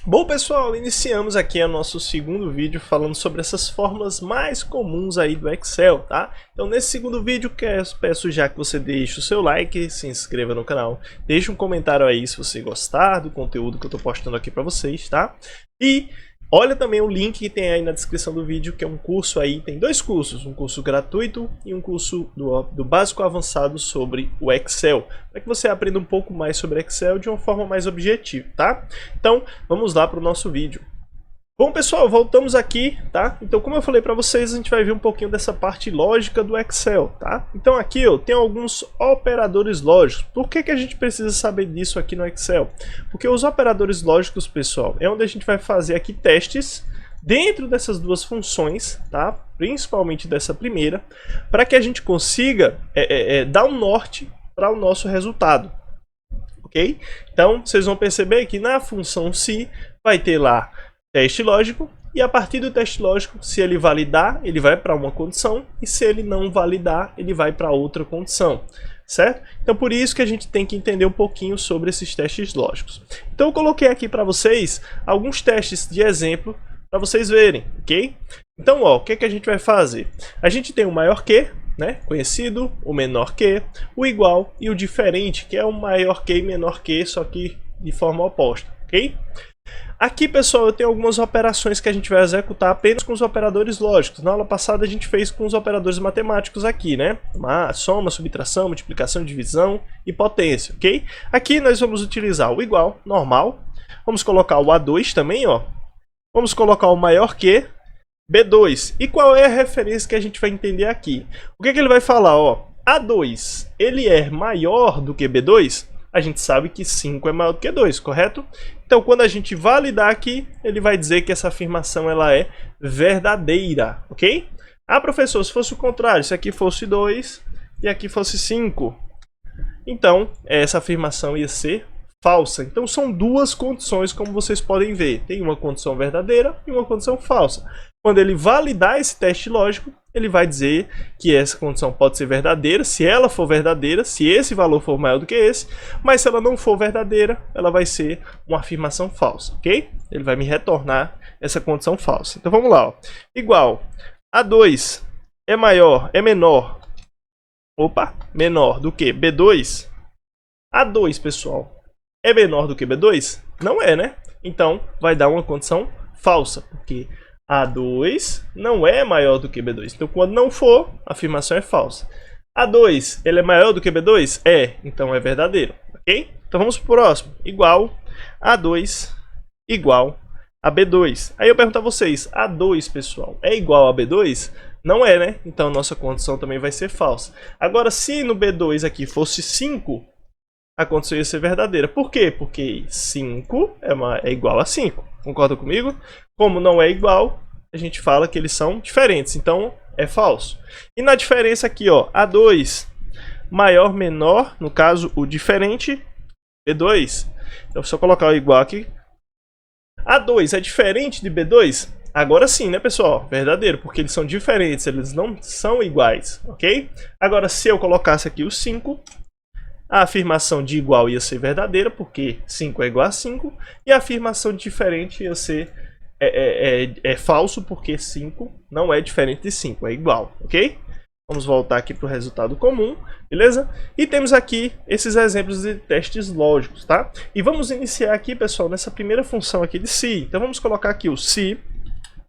Bom pessoal, iniciamos aqui o nosso segundo vídeo falando sobre essas fórmulas mais comuns aí do Excel, tá? Então nesse segundo vídeo peço já que você deixe o seu like, se inscreva no canal, deixe um comentário aí se você gostar do conteúdo que eu tô postando aqui para vocês, tá? E olha também o link que tem aí na descrição do vídeo, que é um curso aí, tem dois cursos, um curso gratuito e um curso do básico avançado sobre o Excel, para que você aprenda um pouco mais sobre Excel de uma forma mais objetiva, tá? Então, vamos lá para o nosso vídeo. Bom pessoal, voltamos aqui, tá? Então, como eu falei para vocês, a gente vai ver um pouquinho dessa parte lógica do Excel, tá? Então aqui, ó, tem alguns operadores lógicos. Por que a gente precisa saber disso aqui no Excel? Porque os operadores lógicos, pessoal, é onde a gente vai fazer aqui testes dentro dessas duas funções, tá? Principalmente dessa primeira, para que a gente consiga dar um norte para o nosso resultado, ok? Então, vocês vão perceber que na função se vai ter lá teste lógico, e a partir do teste lógico, se ele validar, ele vai para uma condição, e se ele não validar, ele vai para outra condição, certo? Então por isso que a gente tem que entender um pouquinho sobre esses testes lógicos. Então eu coloquei aqui para vocês alguns testes de exemplo para vocês verem, ok? Então ó, o que a gente vai fazer? A gente tem o maior que, né, conhecido, o menor que, o igual e o diferente, que é o maior que e menor que, só que de forma oposta, ok? Aqui, pessoal, eu tenho algumas operações que a gente vai executar apenas com os operadores lógicos. Na aula passada a gente fez com os operadores matemáticos aqui, né? Soma, subtração, multiplicação, divisão e potência, ok? Aqui nós vamos utilizar o igual, normal. Vamos colocar o A2 também, ó. Vamos colocar o maior que, B2. E qual é a referência que a gente vai entender aqui? O que ele vai falar, ó? A2, ele é maior do que B2? A gente sabe que 5 é maior do que 2, correto? Então, quando a gente validar aqui, ele vai dizer que essa afirmação ela é verdadeira, ok? Ah, professor, se fosse o contrário, se aqui fosse 2 e aqui fosse 5, então essa afirmação ia ser falsa. Então, são duas condições, como vocês podem ver. Tem uma condição verdadeira e uma condição falsa. Quando ele validar esse teste lógico, ele vai dizer que essa condição pode ser verdadeira, se ela for verdadeira, se esse valor for maior do que esse, mas se ela não for verdadeira, ela vai ser uma afirmação falsa, ok? Ele vai me retornar essa condição falsa. Então vamos lá, ó. Igual A2 é menor do que B2. A2, pessoal, é menor do que B2? Não é, né? Então vai dar uma condição falsa, porque A2 não é maior do que B2. Então, quando não for, a afirmação é falsa. A2, ele é maior do que B2? É, então é verdadeiro, ok? Então, vamos para o próximo. Igual A2 igual a B2. Aí eu pergunto a vocês, A2, pessoal, é igual a B2? Não é, né? Então, nossa condição também vai ser falsa. Agora, se no B2 aqui fosse 5, a condição ia ser verdadeira. Por quê? Porque 5 é igual a 5. Concorda comigo? Como não é igual, a gente fala que eles são diferentes. Então, é falso. E na diferença aqui, ó, A2 maior, menor, no caso, o diferente, B2. Então, se eu colocar o igual aqui, A2 é diferente de B2? Agora sim, né, pessoal? Verdadeiro, porque eles são diferentes, eles não são iguais, ok? Agora, se eu colocasse aqui o 5... a afirmação de igual ia ser verdadeira, porque 5 é igual a 5, e a afirmação de diferente ia ser falso, porque 5 não é diferente de 5, é igual, ok? Vamos voltar aqui para o resultado comum, beleza? E temos aqui esses exemplos de testes lógicos, tá? E vamos iniciar aqui, pessoal, nessa primeira função aqui de se. Então vamos colocar aqui o se,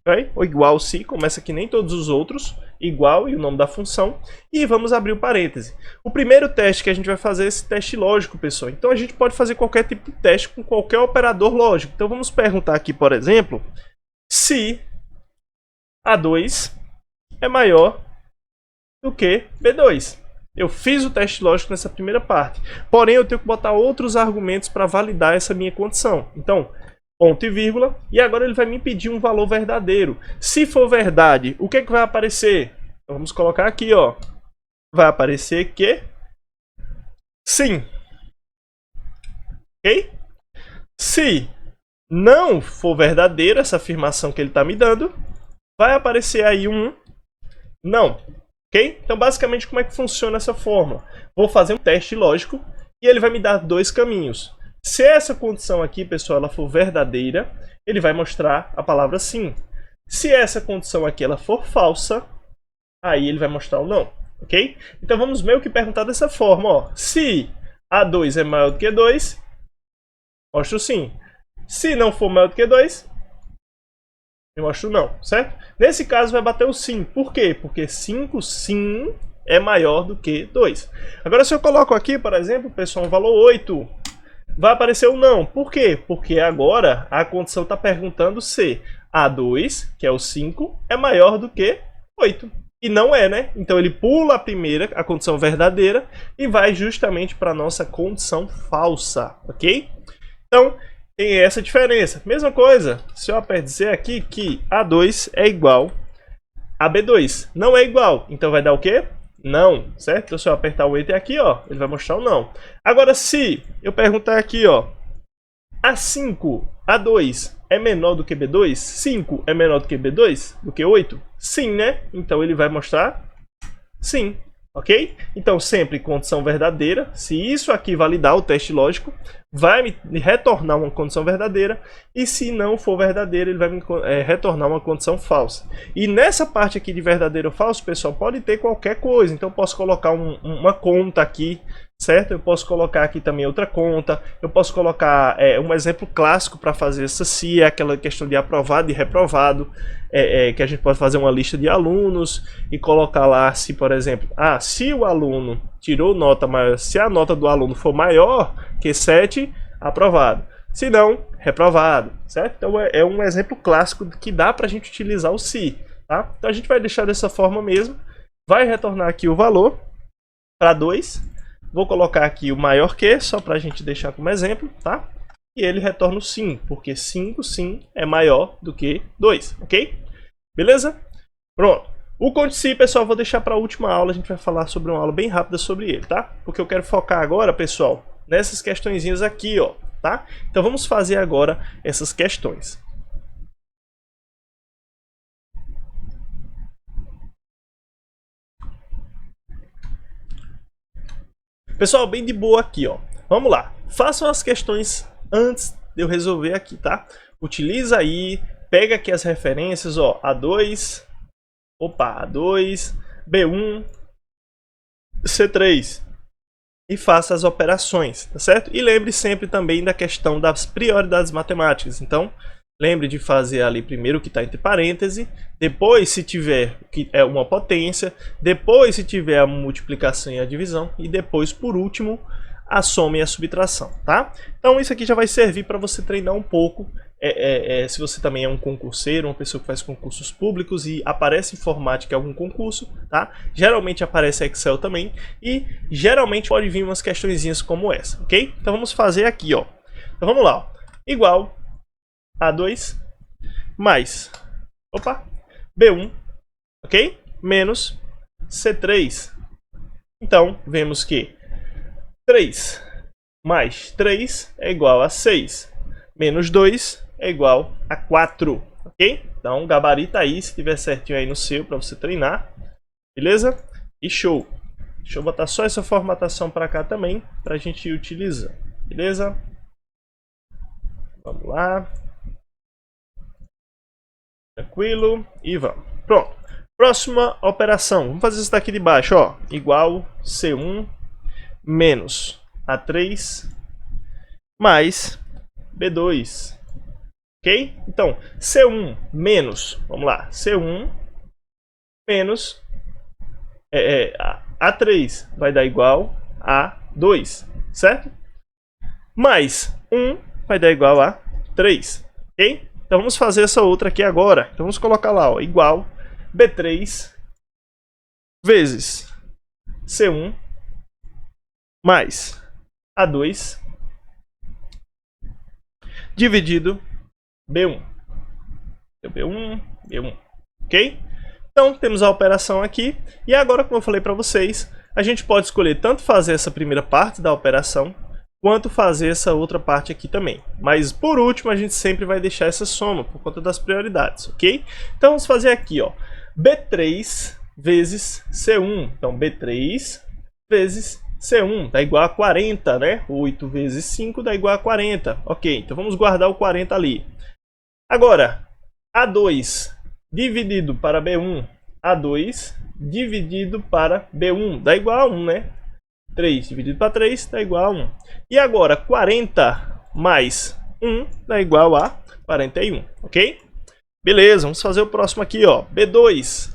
okay? O igual se, começa que nem todos os outros, igual e o nome da função, e vamos abrir o parêntese. O primeiro teste que a gente vai fazer é esse teste lógico, pessoal. Então a gente pode fazer qualquer tipo de teste com qualquer operador lógico. Então vamos perguntar aqui, por exemplo, se A2 é maior do que B2. Eu fiz o teste lógico nessa primeira parte, porém eu tenho que botar outros argumentos para validar essa minha condição. Então, ponto e vírgula, e agora ele vai me pedir um valor verdadeiro. Se for verdade, o que vai aparecer? Então, vamos colocar aqui, ó. Vai aparecer que sim. Ok? Se não for verdadeiro essa afirmação que ele está me dando, vai aparecer aí um não. Ok? Então, basicamente, como é que funciona essa fórmula? Vou fazer um teste lógico e ele vai me dar dois caminhos. Se essa condição aqui, pessoal, ela for verdadeira, ele vai mostrar a palavra sim. Se essa condição aqui ela for falsa, aí ele vai mostrar o não, ok? Então vamos meio que perguntar dessa forma, ó. Se A2 é maior do que 2, mostra o sim. Se não for maior do que 2, eu mostro o não, certo? Nesse caso vai bater o sim. Por quê? Porque 5 sim é maior do que 2. Agora se eu coloco aqui, por exemplo, pessoal, um valor 8, vai aparecer o não. Por quê? Porque agora a condição está perguntando se A2, que é o 5, é maior do que 8. E não é, né? Então ele pula a primeira, a condição verdadeira, e vai justamente para a nossa condição falsa, ok? Então, tem essa diferença. Mesma coisa, se eu dizer aqui que A2 é igual a B2. Não é igual, então vai dar o quê? Não, certo? Então se eu apertar o Enter aqui, ó, ele vai mostrar o não. Agora se eu perguntar aqui, ó, A5, A2 é menor do que B2? 5 é menor do que B2? Do que 8? Sim, né? Então ele vai mostrar sim, ok? Então sempre condição verdadeira. Se isso aqui validar o teste lógico, vai me retornar uma condição verdadeira. E se não for verdadeira, ele vai me retornar uma condição falsa. E nessa parte aqui de verdadeiro ou falso, pessoal, pode ter qualquer coisa. Então eu posso colocar uma conta aqui, certo? Eu posso colocar aqui também outra conta. Eu posso colocar um exemplo clássico para fazer essa se é aquela questão de aprovado e reprovado, que a gente pode fazer uma lista de alunos e colocar lá se, por exemplo, se o aluno tirou nota maior, se a nota do aluno for maior que 7, aprovado. Se não, reprovado, certo? Então é um exemplo clássico que dá para a gente utilizar o se, tá? Então a gente vai deixar dessa forma mesmo. Vai retornar aqui o valor para 2. Vou colocar aqui o maior que, só para a gente deixar como exemplo, tá? E ele retorna o sim, porque 5 sim é maior do que 2, ok? Beleza? Pronto. O conte si, pessoal, vou deixar para a última aula. A gente vai falar sobre uma aula bem rápida sobre ele, tá? Porque eu quero focar agora, pessoal, nessas questõezinhas aqui, ó, tá? Então vamos fazer agora essas questões. Pessoal, bem de boa aqui, ó. Vamos lá. Façam as questões antes de eu resolver aqui, tá? Utiliza aí, pega aqui as referências, ó, A2, B1, C3 e faça as operações, tá certo? E lembre sempre também da questão das prioridades matemáticas. Então, lembre de fazer ali primeiro o que está entre parênteses, depois se tiver que é uma potência, depois se tiver a multiplicação e a divisão e depois, por último, a soma e a subtração, tá? Então isso aqui já vai servir para você treinar um pouco, se você também é um concurseiro, uma pessoa que faz concursos públicos e aparece informática em algum concurso, tá? Geralmente aparece Excel também e geralmente pode vir umas questõezinhas como essa, ok? Então vamos fazer aqui, ó. Então vamos lá, ó. Igual A2 mais, B1, ok? Menos C3. Então vemos que 3 mais 3 é igual a 6, menos 2 é igual a 4, ok? Então gabarita aí, se tiver certinho aí no seu, para você treinar, beleza? E show! Deixa eu botar só essa formatação para cá também, para a gente ir utilizando, beleza? Vamos lá. Tranquilo, e vamos. Pronto. Próxima operação, vamos fazer isso daqui de baixo, ó. Igual C1 menos A3 mais B2, ok? Então, C1 menos, vamos lá, C1 menos A3 vai dar igual a 2, certo? Mais 1 vai dar igual a 3, ok? Então vamos fazer essa outra aqui agora. Então vamos colocar lá, ó, igual B3 vezes C1 mais A2 dividido B1. B1, ok? Então temos a operação aqui. E agora, como eu falei para vocês, a gente pode escolher tanto fazer essa primeira parte da operação, quanto fazer essa outra parte aqui também. Mas por último, a gente sempre vai deixar essa soma, por conta das prioridades, ok? Então vamos fazer aqui, ó, B3 vezes C1. Então B3 vezes C1 dá igual a 40, né? 8 vezes 5 dá igual a 40. Ok, então vamos guardar o 40 ali. Agora, A2 dividido para B1, A2 dividido para B1 dá igual a 1, né? 3 dividido para 3 dá igual a 1. E agora, 40 mais 1 dá igual a 41, ok? Beleza, vamos fazer o próximo aqui, ó. B2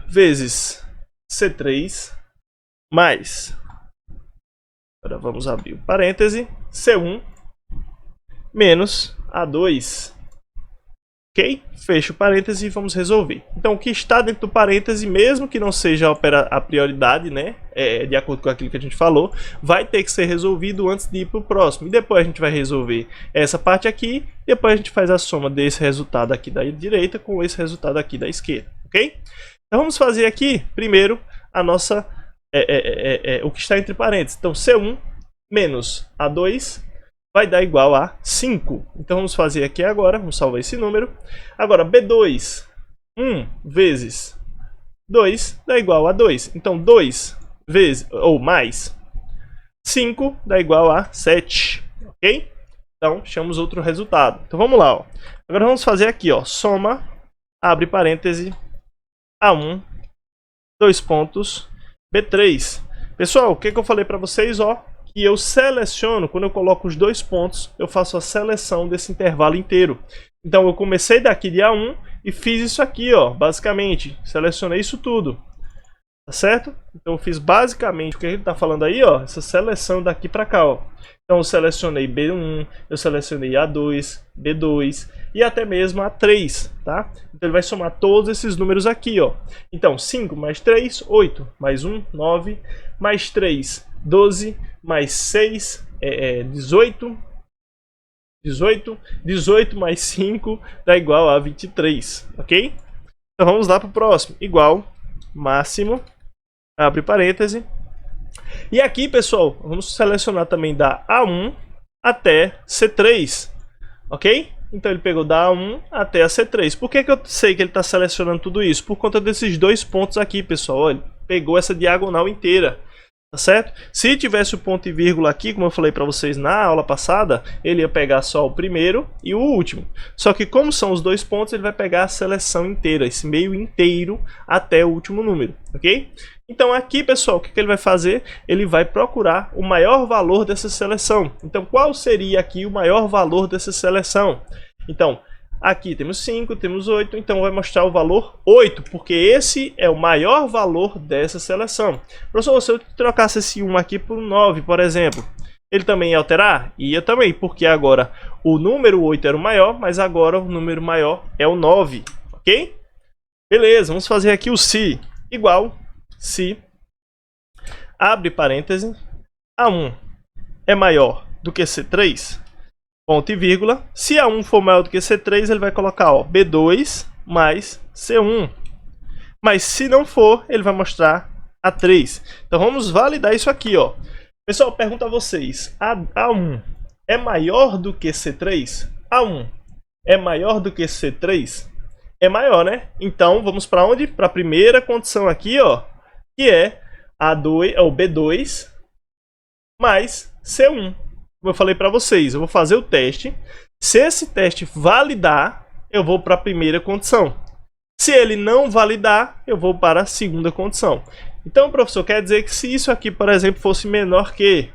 vezes C3 mais, agora vamos abrir o parêntese, C1 menos A2. Ok? Fecha o parêntese e vamos resolver. Então, o que está dentro do parêntese, mesmo que não seja a prioridade, né, de acordo com aquilo que a gente falou, vai ter que ser resolvido antes de ir para o próximo. E depois a gente vai resolver essa parte aqui, depois a gente faz a soma desse resultado aqui da direita com esse resultado aqui da esquerda. Ok? Então, vamos fazer aqui, primeiro, a nossa, o que está entre parênteses. Então, C1 menos A2 vai dar igual a 5. Então vamos fazer aqui agora, vamos salvar esse número. Agora B2, 1 vezes 2 dá igual a 2. Então 2 vezes, ou mais 5 dá igual a 7. Ok? Então achamos outro resultado. Então vamos lá. Ó. Agora vamos fazer aqui, ó, soma, abre parêntese, A1, 2 pontos, B3. Pessoal, o que eu falei para vocês, ó? E eu seleciono, quando eu coloco os 2 pontos, eu faço a seleção desse intervalo inteiro. Então eu comecei daqui de A1 e fiz isso aqui, ó, basicamente, selecionei isso tudo. Tá certo? Então eu fiz basicamente o que ele está falando aí, ó, essa seleção daqui para cá, ó. Então eu selecionei B1, eu selecionei A2, B2 e até mesmo A3, tá? Então ele vai somar todos esses números aqui, ó. Então 5 mais 3, 8, mais 1, 9, mais 3, 12, mais 6, 18, 18 mais 5 dá igual a 23, ok? Então vamos lá para o próximo, igual, máximo, abre parêntese. E aqui, pessoal, vamos selecionar também da A1 até C3, ok? Então ele pegou da A1 até a C3. Por que eu sei que ele está selecionando tudo isso? Por conta desses 2 pontos aqui, pessoal. Olha, pegou essa diagonal inteira. Tá certo? Se tivesse o ponto e vírgula aqui, como eu falei para vocês na aula passada, ele ia pegar só o primeiro e o último. Só que como são os 2 pontos, ele vai pegar a seleção inteira, esse meio inteiro até o último número, ok? Então aqui, pessoal, o que ele vai fazer? Ele vai procurar o maior valor dessa seleção. Então qual seria aqui o maior valor dessa seleção? Então, aqui temos 5, temos 8, então vai mostrar o valor 8, porque esse é o maior valor dessa seleção. Professor, se eu trocasse esse 1 aqui por 9, por exemplo, ele também ia alterar? Ia também, porque agora o número 8 era o maior, mas agora o número maior é o 9, ok? Beleza, vamos fazer aqui o se, igual, se, abre parêntese, A1 é maior do que C3, ponto e vírgula. Se A1 for maior do que C3, ele vai colocar, ó, B2 mais C1. Mas se não for, ele vai mostrar A3. Então vamos validar isso aqui, ó. Pessoal, pergunto a vocês, A1 é maior do que C3? A1 é maior do que C3? É maior, né? Então vamos para onde? Para a primeira condição aqui, ó, que é A2, ou B2 mais C1. Como eu falei para vocês, eu vou fazer o teste. Se esse teste validar, eu vou para a primeira condição. Se ele não validar, eu vou para a segunda condição. Então, professor, quer dizer que se isso aqui, por exemplo, fosse menor que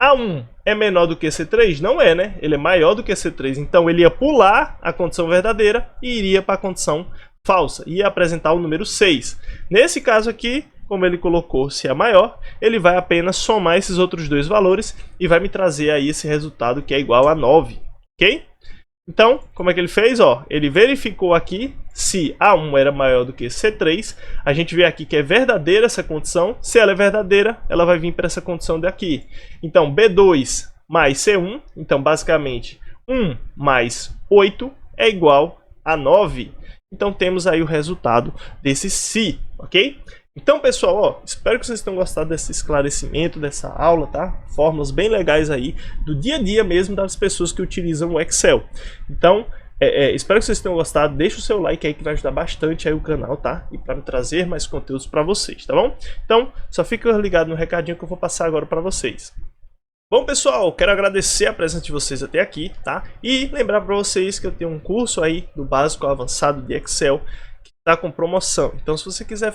A1 é menor do que C3? Não é, né? Ele é maior do que C3. Então, ele ia pular a condição verdadeira e iria para a condição falsa. Ia apresentar o número 6. Nesse caso aqui, como ele colocou se é maior, ele vai apenas somar esses outros 2 valores e vai me trazer aí esse resultado que é igual a 9, ok? Então, como é que ele fez? Ó, ele verificou aqui se A1 era maior do que C3, a gente vê aqui que é verdadeira essa condição, se ela é verdadeira, ela vai vir para essa condição daqui. Então, B2 mais C1, então basicamente 1 mais 8 é igual a 9. Então temos aí o resultado desse se, ok? Então, pessoal, ó, espero que vocês tenham gostado desse esclarecimento, dessa aula, tá? Fórmulas bem legais aí, do dia a dia mesmo das pessoas que utilizam o Excel. Então, Espero que vocês tenham gostado. Deixa o seu like aí que vai ajudar bastante aí o canal, tá? E para me trazer mais conteúdos para vocês, tá bom? Então, só fica ligado no recadinho que eu vou passar agora para vocês. Bom, pessoal, quero agradecer a presença de vocês até aqui, tá? E lembrar para vocês que eu tenho um curso aí do básico ao avançado de Excel que está com promoção. Então, se você quiser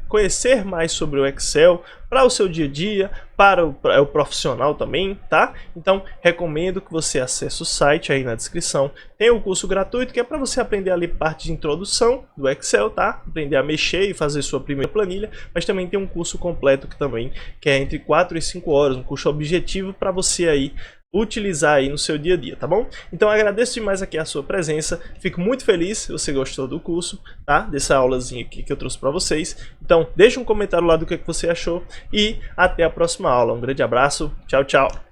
conhecer mais sobre o Excel para o seu dia a dia, para o profissional também, tá? Então, recomendo que você acesse o site aí na descrição. Tem um curso gratuito que é para você aprender ali parte de introdução do Excel, tá? Aprender a mexer e fazer sua primeira planilha, mas também tem um curso completo que é entre 4 e 5 horas, um curso objetivo para você aí utilizar aí no seu dia a dia, tá bom? Então agradeço demais aqui a sua presença, fico muito feliz se você gostou do curso, tá? Dessa aulazinha aqui que eu trouxe para vocês. Então deixa um comentário lá do que você achou e até a próxima aula. Um grande abraço, tchau, tchau!